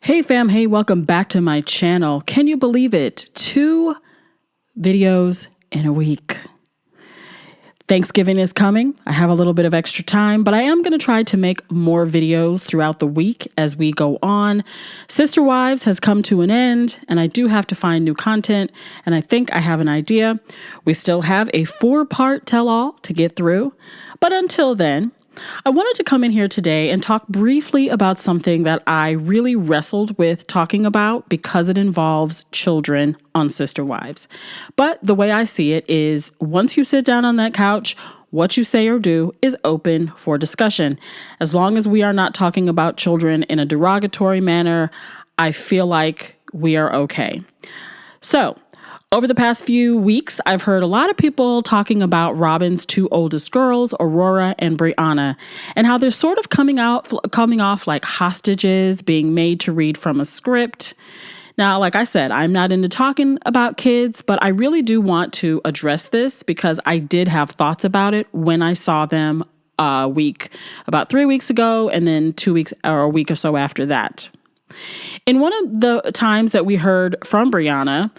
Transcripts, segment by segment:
Hey fam, hey, welcome back to my channel. Can you believe it? 2 videos in a week. Thanksgiving is coming. I have a little bit of extra time, but I am going to try to make more videos throughout the week as we go on. SisterWives has come to an end, and I do have to find new content, and I think I have an idea. We still have a 4-part tell-all to get through, but until then, I wanted to come in here today and talk briefly about something that I really wrestled with talking about because it involves children on SisterWives. But the way I see it is once you sit down on that couch, what you say or do is open for discussion. As long as we are not talking about children in a derogatory manner, I feel like we are okay. So, over the past few weeks, I've heard a lot of people talking about Robyn's 2 oldest girls, Aurora and Briana, and how they're sort of coming off like hostages being made to read from a script. Now, like I said, I'm not into talking about kids, but I really do want to address this because I did have thoughts about it when I saw them about 3 weeks ago, and then 2 weeks or a week or so after that. In one of the times that we heard from Briana,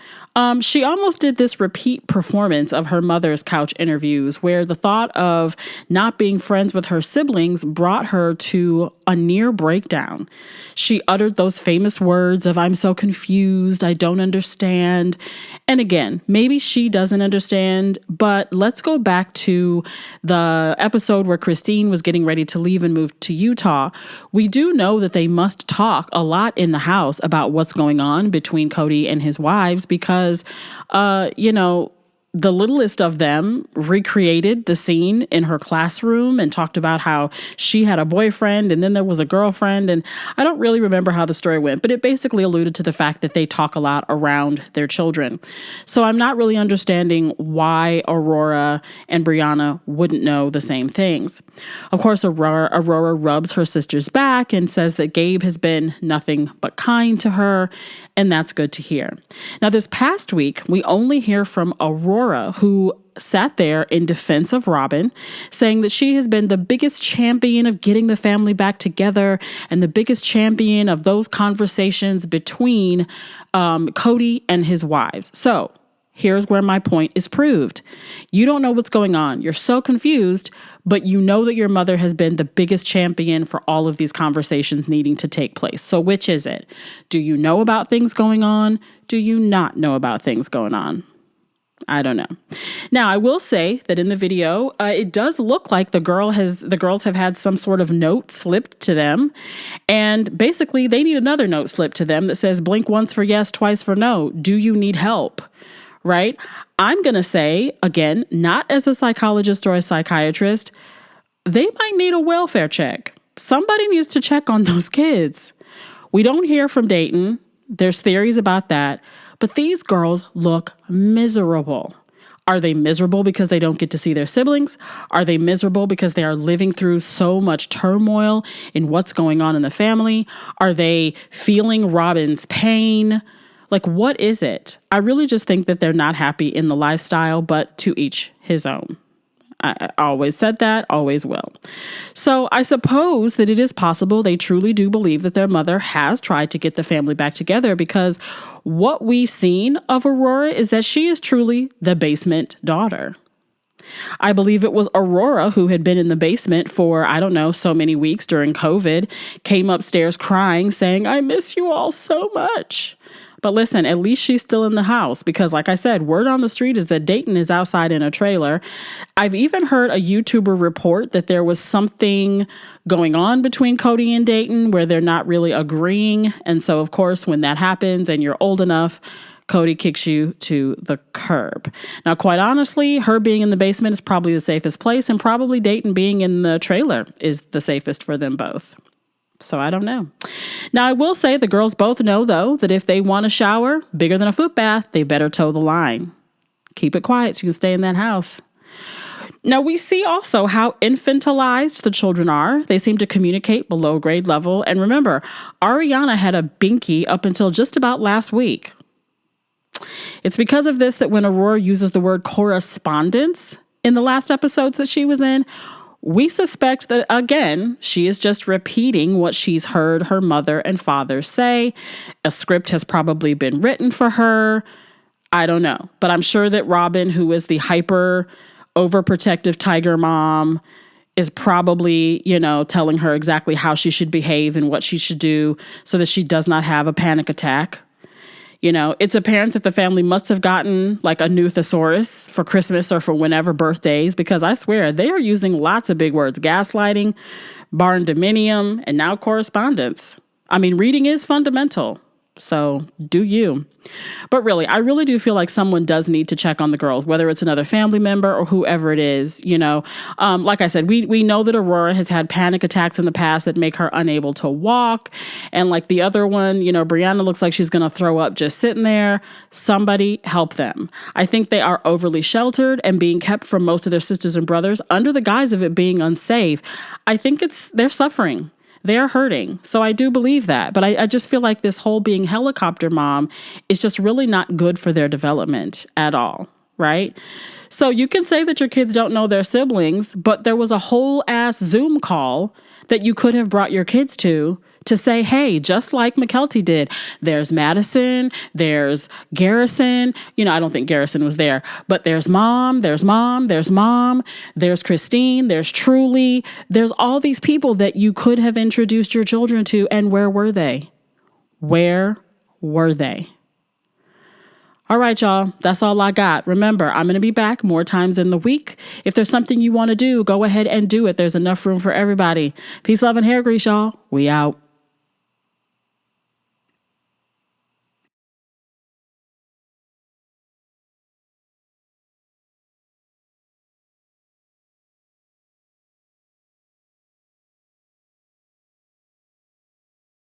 she almost did this repeat performance of her mother's couch interviews where the thought of not being friends with her siblings brought her to a near breakdown. She uttered those famous words of, "I'm so confused, I don't understand." And again, maybe she doesn't understand, but let's go back to the episode where Christine was getting ready to leave and move to Utah. We do know that they must talk a lot in the house about what's going on between Cody and his wives because the littlest of them recreated the scene in her classroom and talked about how she had a boyfriend and then there was a girlfriend. And I don't really remember how the story went, but it basically alluded to the fact that they talk a lot around their children. So I'm not really understanding why Aurora and Briana wouldn't know the same things. Of course, Aurora rubs her sister's back and says that Gabe has been nothing but kind to her, and that's good to hear. Now, this past week, we only hear from Aurora, who sat there in defense of Robyn, saying that she has been the biggest champion of getting the family back together and the biggest champion of those conversations between Cody and his wives. So here's where my point is proved. You don't know what's going on. You're so confused, but you know that your mother has been the biggest champion for all of these conversations needing to take place. So which is it? Do you know about things going on? Do you not know about things going on? I don't know. Now, I will say that in the video, it does look like the girls have had some sort of note slipped to them. And basically, they need another note slipped to them that says, blink once for yes, twice for no. Do you need help? Right? I'm going to say, again, not as a psychologist or a psychiatrist, they might need a welfare check. Somebody needs to check on those kids. We don't hear from Dayton. There's theories about that. But these girls look miserable. Are they miserable because they don't get to see their siblings? Are they miserable because they are living through so much turmoil in what's going on in the family? Are they feeling Robyn's pain? Like, what is it? I really just think that they're not happy in the lifestyle, but to each his own. I always said that, always will. So I suppose that it is possible they truly do believe that their mother has tried to get the family back together because what we've seen of Aurora is that she is truly the basement daughter. I believe it was Aurora who had been in the basement for, I don't know, so many weeks during COVID, came upstairs crying, saying, "I miss you all so much." But listen, at least she's still in the house because, like I said, word on the street is that Dayton is outside in a trailer. I've even heard a YouTuber report that there was something going on between Cody and Dayton where they're not really agreeing. And so, of course, when that happens and you're old enough, Cody kicks you to the curb. Now, quite honestly, her being in the basement is probably the safest place, and probably Dayton being in the trailer is the safest for them both. So I don't know. Now, I will say the girls both know, though, that if they want a shower bigger than a foot bath, they better toe the line. Keep it quiet so you can stay in that house. Now, we see also how infantilized the children are. They seem to communicate below grade level. And remember, Ariana had a binky up until just about last week. It's because of this that when Aurora uses the word correspondence in the last episodes that she was in, We suspect that, again, she is just repeating what she's heard her mother and father say. A script has probably been written for her. I don't know. But I'm sure that Robyn, who is the hyper overprotective tiger mom, is probably, telling her exactly how she should behave and what she should do so that she does not have a panic attack. It's apparent that the family must have gotten like a new thesaurus for Christmas or for whenever birthdays, because I swear they are using lots of big words: gaslighting, barn dominium, and now correspondence. I mean, reading is fundamental. So do you. But really, I really do feel like someone does need to check on the girls, whether it's another family member or whoever it is. Like I said, we know that Aurora has had panic attacks in the past that make her unable to walk. And like the other one, Briana looks like she's going to throw up just sitting there. Somebody help them. I think they are overly sheltered and being kept from most of their sisters and brothers under the guise of it being unsafe. I think they're suffering. They're hurting. So I do believe that. But I just feel like this whole being helicopter mom is just really not good for their development at all, right? So you can say that your kids don't know their siblings, but there was a whole ass Zoom call that you could have brought your kids to say, hey, just like McKelty did, there's Madison, there's Garrison. I don't think Garrison was there, but there's mom, there's Christine, there's Truly. There's all these people that you could have introduced your children to. And where were they? Where were they? All right, y'all. That's all I got. Remember, I'm going to be back more times in the week. If there's something you want to do, go ahead and do it. There's enough room for everybody. Peace, love, and hair grease, y'all. We out.